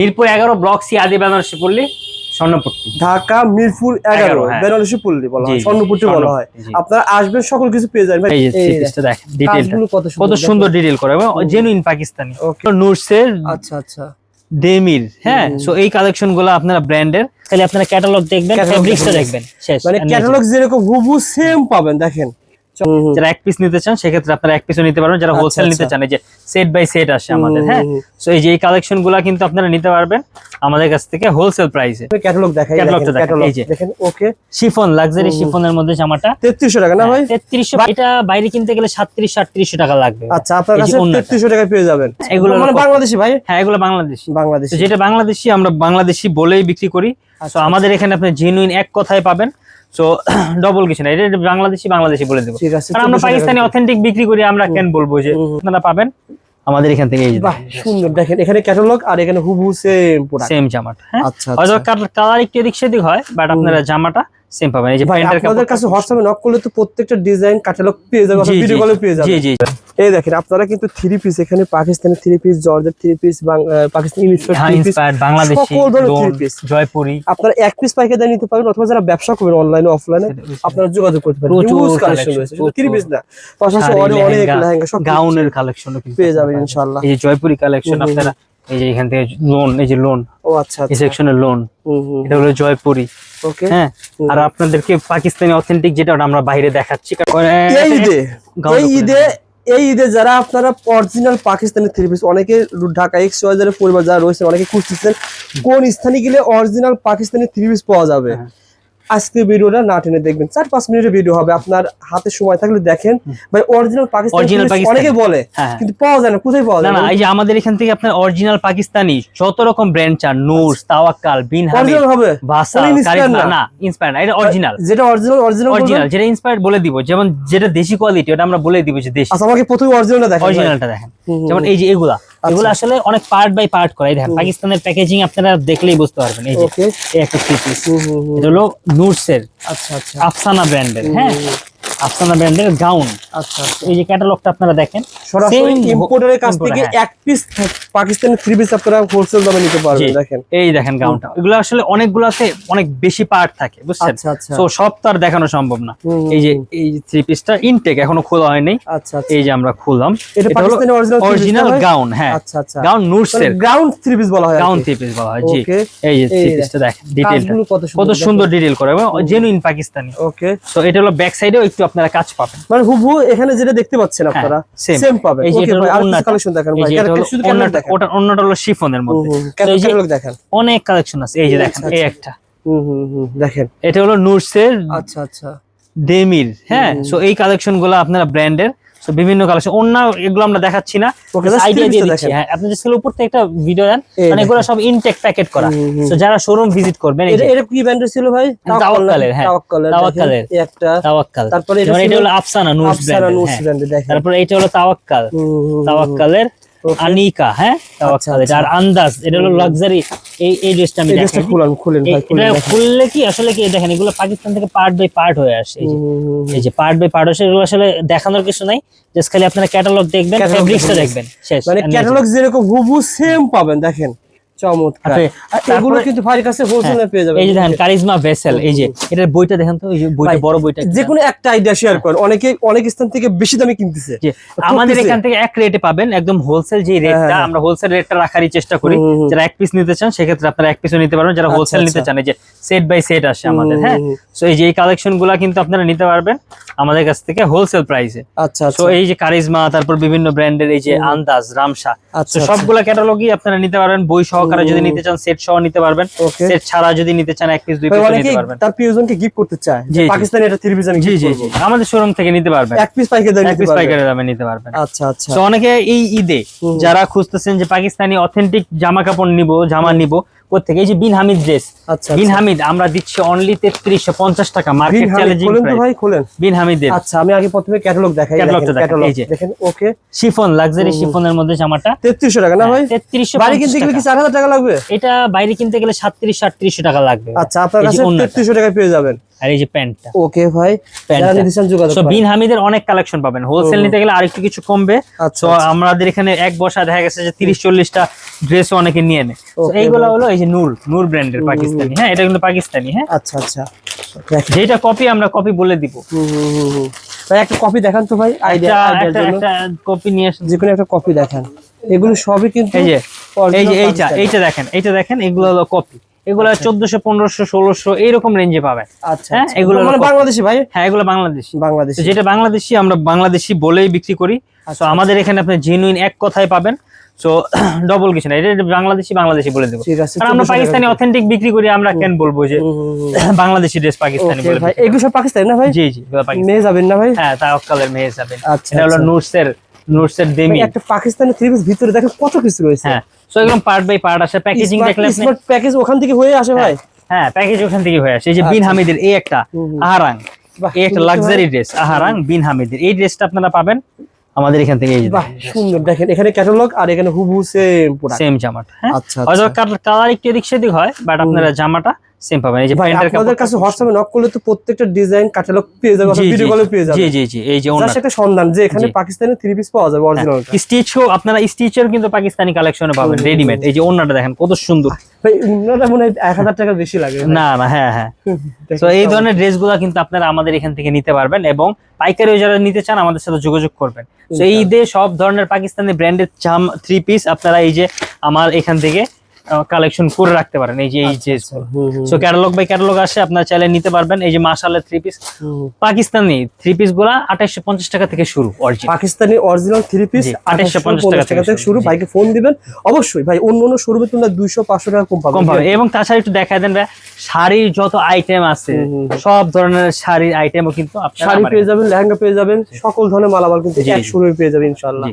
Mirpur 11 block C আদি বেনারসি পল্লী স্বর্ণপট্টি। ঢাকা মিরপুর 11 বেনারসি পল্লী বলা হয়, স্বর্ণপট্টি বলা হয়। আপনারা আসবেন সকল কিছু পেয়ে যাবেন ভাই। এই যে সিরিজটা দেখেন, ডিটেইলটা কত সুন্দর ডিটেইল করা এবং জেনুইন পাকিস্তানি নূরসের। আচ্ছা আচ্ছা দেমির, হ্যাঁ। সো এই কালেকশন গুলো আপনারা ব্র্যান্ডের, খালি আপনারা ক্যাটালগ দেখবেন, ফেব্রিক্সটা দেখবেন, শেষ। মানে ক্যাটালগ যেরকম হুবহু সেম পাবেন। দেখেন যারা এক পিস নিতে চান সেক্ষেত্রে আপনারা এক পিসও নিতে পারবেন, যারা হোলসেল নিতে চান এই যে সেট বাই সেট আসে আমাদের, হ্যাঁ। সো এই যে এই কালেকশন গুলা কিন্তু আপনারা নিতে পারবেন আমাদের কাছ থেকে হোলসেল প্রাইসে। ক্যাটালগ দেখাই, ক্যাটালগটা দেখেন, এই যে দেখেন। ওকে, শিফন, লাক্সারি শিফনের মধ্যে জামাটা 3300 টাকা না ভাই? 3300। এটা বাইরে কিনতে গেলে 3700-3800 টাকা লাগবে। আচ্ছা, আপনার কাছে 3300 টাকায় পেয়ে যাবেন। এগুলো মানে বাংলাদেশি ভাই? হ্যাঁ, এগুলো বাংলাদেশি। বাংলাদেশি, যেটা বাংলাদেশি আমরা বাংলাদেশি বলেই বিক্রি করি। তো আমাদের এখানে আপনি জেনুইন এক কথায় পাবেন। সো ডবল কিছু না, এটা বাংলাদেশি বলে দেবো। কারণ আমরা পাকিস্তানি অথেন্টিক বিক্রি করি, আমরা কেন বলবো যে আপনারা পাবেন আমাদের এখান থেকে। এই যে সুন্দর দেখেন, এখানে ক্যাটালগ আর এখানে হুবহু সেম প্রোডাক্ট, সেম জামাটা। হ্যাঁ, আচ্ছা হয়তো কালার একটু এদিক সেদিক হয়, বাট আপনারা জামাটা সেম পাবেন। এই যে প্যান্টের আপনাদের কাছে হোয়াটসঅ্যাপে নক করলে তো প্রত্যেকটা ডিজাইন ক্যাটালগ পেয়ে যাবেন, ভিডিও কলে পেয়ে যাবেন। জি জি। এই দেখেন আপনারা কিন্তু 3 পিস, এখানে Pakistani 3 piece, georgette 3 piece, Pakistani inspired Bangladeshi, Jaipuri. আপনারা এক পিস পাইকারি নিতে পারবেন, অথবা যারা ব্যবসা করবেন অনলাইনে অফলাইনে আপনারা যোগাযোগ করতে পারেন। হিউজ কালেকশন রয়েছে, শুধু 3 পিস না, পাশাপাশি অনেক লেহেঙ্গা, সব গাউনের কালেকশন পেয়ে যাবেন ইনশাআল্লাহ। এই যে জয়পুরি কালেকশন আপনারা, এই যে এখান থেকে লোন, এই যে লোন, ও আচ্ছা, এই সেকশনের লোন, এটা হলো জয়পুরি। ওকে, হ্যাঁ। আর আপনাদেরকে পাকিস্তানি অথেন্টিক যেটা আমরা বাইরে দেখাচ্ছি এই ঈদে যারা আপনারা অরিজিনাল পাকিস্তানি 3 পিস, অনেকে ঢাকা XYZ এর পরিবার যারা রয়েছে অনেকে খুঁজতেছেন কোন স্থানে গেলে অরিজিনাল পাকিস্তানি 3 পিস পাওয়া যাবে। আজকে ভিডিওটা না টেনে দেখবেন, 4-5 মিনিটের ভিডিও হবে, আপনার হাতে সময় থাকলে দেখেন ভাই। অরিজিনাল পাকিস্তানি অনেকে বলে কিন্তু পাওয়া যায় না, কোথায় পাওয়া যায় না? এই যে আমাদের এখান থেকে আপনার অরিজিনাল পাকিস্তানি যত রকম ব্র্যান্ড চান, নূর, তাওয়াক্কাল, বিন হামিদ, হবে ভাসাল, কারিজমা, না ইন্সপায়ার্ড, এটা অরিজিনাল। যেটা অরিজিনাল যেটা ইন্সপায়ার্ড বলে দিব, যেমন যেটা দেশি কোয়ালিটি ওটা আমরা বলে দিব যে দেশি। আচ্ছা, আমাকে প্রথমে অরিজিনালটা দেখেন। যেমন এই যে এগুলো আসলে অনেক পার্ট বাই পার্ট করা। এই দেখেন পাকিস্তানের প্যাকেজিং আপনারা দেখলেই বুঝতে পারবেন। এই যে এই একটা থ্রি পিস, এটা হলো নূরসের, আচ্ছা আচ্ছা, আফসানা ব্র্যান্ডের, হ্যাঁ, আফসানা ব্র্যান্ডের গাউন। আচ্ছা, এই যে ক্যাটালগটা আপনারা দেখেন, সরাসরি ইম্পোর্টারের কাছ থেকে এক পিস পাকিস্তানি 3 পিস আপনারা হোলসেল দামে নিতে পারবেন। দেখেন এই দেখেন গাউনটা, এগুলো আসলে অনেকগুলোতে অনেক বেশি পার্ট থাকে, বুঝছেন? সো সব তো আর দেখানো সম্ভব না। এই যে 3 পিসটা ইনটেক এখনো খোলা হয়নি। আচ্ছা, এই যে আমরা খুললাম, এটা পাকিস্তানি অরিজিনাল গাউন। হ্যাঁ, আচ্ছা আচ্ছা, গাউন নূরসের, গাউন 3 পিস বলা হয়, গাউন 3 পিস বলা হয়। জি, এই যে 3 পিসটা দেখেন, ডিটেইলটা কত সুন্দর ডিটেইল করা এবং জেনুইন পাকিস্তানি। ওকে, সো এটা হলো ব্যাক সাইডেও একটু আপনারা কাজ পাবেন, মানে হুবহু এখানে যেটা দেখতে পাচ্ছেন আপনারা সেম পাবেন। ওকে ভাই, আর কিছু কালেকশন দেখেন ভাই, শুধু ক্যাটালগ দেখেন। ওটা অন্যটা হলো শিফনের মধ্যে, ক্যাটালগ দেখেন, অনেক কালেকশন আছে। এই যে দেখেন, এই একটা দেখেন, এটা হলো নূরসের, আচ্ছা আচ্ছা, দেমির, হ্যাঁ। সো এই কালেকশন গুলো আপনারা ব্র্যান্ডের, সো বিভিন্ন কালেকশন, অন্য এগুলো আমরা দেখাচ্ছি না, আইডিয়া দিয়ে দিচ্ছি। হ্যাঁ, আপনি জাস্ট উপর থেকে একটা ভিডিও দেন, মানে এগুলো সব ইনটেক প্যাকেট করা। সো যারা শোরুম ভিজিট করবেন, এটা কি ব্র্যান্ডের ছিল ভাই? তাওয়াক্কালের। হ্যাঁ, তাওয়াক্কালের একটা, তাওয়াক্কাল। তারপরে এটা হলো আফসানা নূরস ব্র্যান্ডের। দেখেন, তারপরে এটা হলো তাওয়াক্কাল, তাওয়াক্কালের আনিকা, হ্যাঁ, তাওয়াক্কাল। আর আন্দাজ, এটা হলো লাক্সারি। এই ড্রেসটা আমি দেখাই, খুলেন ভাই, এটা খুললে কি আসলে কি দেখেন, এগুলো পাকিস্তান থেকে পার্ট বাই পার্ট হয়ে আসে। এই যে পার্ট বাই পার্ট আসে, এগুলো আসলে দেখানোর কিছু নাই, জাস্ট খালি আপনারা ক্যাটালগ দেখবেন, ফেব্রিক্সটা দেখবেন, শেষ। মানে ক্যাটালগ যেরকম হুবহু সেম পাবেন। দেখেন চমৎকার, এগুলো কিন্তু ভাইয়ের কাছে হোলসেলে পেয়ে যাবেন। এই যে দেখেন কারিজমা ভেসেল, এই যে এটার বইটা দেখেন তো, এই যে বইটা, বড় বইটা, যে কোনো একটা আইডিয়া শেয়ার করেন। অনেক স্থান থেকে বেশি দামে কিনতেছে, আমাদের এখান থেকে এক রেটে পাবেন, একদম হোলসেল যে রেটটা, আমরা হোলসেল রেটটা রাখারই চেষ্টা করি। যারা এক পিস নিতে চান সেক্ষেত্রে আপনারা এক পিসও নিতে পারবেন, যারা হোলসেল নিতে চান এই যে সেট বাই সেট আসে আমাদের, হ্যাঁ। সো এই যে এই কালেকশন গুলা কিন্তু আপনারা নিতে পারবেন আমাদের কাছ থেকে হোলসেল প্রাইসে। আচ্ছা, সো এই যে কারিজমা, তারপর বিভিন্ন ব্র্যান্ডের, এই যে আন্দাজ, রামশা, তো সবগুলা ক্যাটালগই আপনারা নিতে পারবেন। বই সহকারে যদি নিতে চান সেট সহ নিতে পারবেন, সেট ছাড়া যদি নিতে চান এক পিস 2 পিস নিতে পারবেন। তার প্রিয়জনকে গিফট করতে চায় পাকিস্তানি এটা 3 পিস আমি জি জি জি, আমাদের শোরুম থেকে নিতে পারবেন, এক পিস পাইকারি দামে নিতে পারবেন। আচ্ছা আচ্ছা, তো অনেকে এই ঈদে যারা খুঁজতেছেন যে পাকিস্তানি অথেন্টিক জামা কাপড় নিব, জামা নিব কোথেকে, এই যে বিন হামিদ ড্রেস, বিন হামিদ আমরা দিচ্ছি অনলি 3350 টাকা, মার্কেট চ্যালেঞ্জিং প্রাইস। ভাই খুলেন বিন হামিদের। আচ্ছা, আমি আগে প্রথমে ক্যাটালগ দেখাই, ক্যাটালগটা এই যে দেখেন। ওকে, শিফন, লাক্সারি শিফনের মধ্যে জামাটা 3300 টাকা না ভাই? 3300। বাইরে কিনতে গেলে কি 4000 টাকা লাগবে? এটা বাইরে কিনতে গেলে 3700-3800 টাকা লাগবে। আচ্ছা, আপনার কাছে 3300 টাকায় পেয়ে যাবেন। আর এই যে প্যান্টটা। ওকে ভাই, যারা নিতে চান যোগাযোগ সো করেন। বিন হামিদের অনেক কালেকশন পাবেন, হোলসেল নিতে গেলে আরেকটু কিছু কমবে। আচ্ছা, তো আমাদের এখানে এক বসা দেখা গেছে যে 30-40টা ড্রেস অনেকে নিয়ে নেয়। তো Okay, এইগুলো হলো এই যে নূর ব্র্যান্ডের পাকিস্তানি, হ্যাঁ এটা কিন্তু পাকিস্তানি। হ্যাঁ আচ্ছা আচ্ছা, দেখেন। যেটা কপি আমরা কপি বলে দিব। ভাই একটা কপি দেখান তো ভাই, আইডিয়া আইডিয়ার জন্য একটা কপি নিয়ে আসেন, যে কোনো একটা কপি দেখান। এগুলো সবই কিন্তু এই যে original এইটা দেখেন এগুলো হলো কপি, এগুলো 1400 1500 1600 এইরকম রেঞ্জে পাবেন। আচ্ছা, হ্যাঁ, আচ্ছা। এগুলো মানে হলো বাংলাদেশি ভাই, হ্যাঁ এগুলো বাংলাদেশি। বাংলাদেশি। তো যেটা বাংলাদেশি আমরা বাংলাদেশি বলেই বিক্রি করি। তো আমাদের এখানে আপনি জেনুইন এক কথায় পাবেন। সো ডবল কিছু না, এটা বাংলাদেশি বলে দেবো। ঠিক আছে, কারণ আমরা পাকিস্তানি অথেন্টিক বিক্রি করি, আমরা কেন বলবো যে বাংলাদেশি ড্রেস পাকিস্তানি বলে ভাই দিই? এগুলো সব পাকিস্তানি না ভাই? জি এগুলো পাকিস্তানি। মেয়ে যাবেন না ভাই? হ্যাঁ তাওয়াক্কালের মেয়ে যাবেন। আচ্ছা, এটা হলো আচ্ছা। নুরসের ভাই, দেমি। একটা পাকিস্তানি থ্রি পিস ভিতরে দেখেন কত কিছু রয়েছে। হ্যাঁ সো একদম পার্ট বাই পার্ট আসে, প্যাকেজিং দেখলে আপনি স্মার্ট প্যাকেজ ওখান থেকে হয়ে আসে ভাই। হ্যাঁ প্যাকেজ ওখান থেকে হয়ে আসে। এই যে বিন হামিদের এই একটা আহারাং, বাহ, এই একটা লাক্সারি ড্রেস আহারাং বিন হামিদের, এই ড্রেসটা আপনারা পাবেন আমাদের এখান থেকে। এই যে বাহ সুন্দর, দেখেন এখানে ক্যাটালগ আর এখানে হুবহু সেম প্রোডাক্ট। সেম জামাটা। হ্যাঁ আচ্ছা, হয়তো আচ্ছা। কালার একটু এদিক সেদিক হয়, বাট আপনারা জামাটা সেম পাবেন। এই যে ভাই প্যান্টের আপনাদের কাছে হোয়াটসঅ্যাপে নক করলে তো প্রত্যেকটা ডিজাইন ক্যাটালগ পেয়ে যাবে, ভিডিও কলে পেয়ে যাবে। জি এই যে জাস্ট একটা সন্ধান যে এখানে পাকিস্তানি থ্রি পিস পাওয়া যাবে অরিজিনাল। স্টিচও আপনারা স্টিচের কিন্তু পাকিস্তানি কালেকশনে পাবেন রেডিমেড। এই যে ওন্নাটা দেখেন কত সুন্দর। ভাই উন্নতটা মনে হয় 1000 টাকা বেশি লাগে। না হ্যাঁ তো এই ধরনের ড্রেসগুলো কিন্তু আপনারা আমাদের এখান থেকে নিতে পারবেন, এবং পাইকারিও যারা নিতে চান আমাদের সাথে যোগাযোগ করবেন। তো এই ঈদে সব ধরনের পাকিস্তানি ব্র্যান্ডের থ্রি পিস আপনারা এই যে আমার এখান থেকে কালেকশন করে রাখতে পারেন। এই যে এই ড্রেসগুলো সো ক্যাটালগ বাই ক্যাটালগ আসে, আপনারা চাইলে নিতে পারবেন। এই যে মাশাআল্লাহ three piece Pakistani three piece গুলা 2850 টাকা থেকে শুরু। পাকিস্তানি অরিজিনাল থ্রি পিস 2850 টাকা থেকে শুরু। ভাইকে ফোন দিবেন অবশ্যই ভাই, অন্য শোরুমে তুলনায় 200-500 টাকা কম পাবেন। এবং তাছাড়া একটু দেখায় দেন ভাই, শাড়ির যত আইটেম আছে সব ধরনের শাড়ির আইটেমও কিন্তু আপনারা শাড়ি পেয়ে যাবেন, লেহেঙ্গা পেয়ে যাবেন, সকল ধরনের মালামাল কিন্তু জি, এক শোরুমে পেয়ে যাবেন ইনশাআল্লাহ।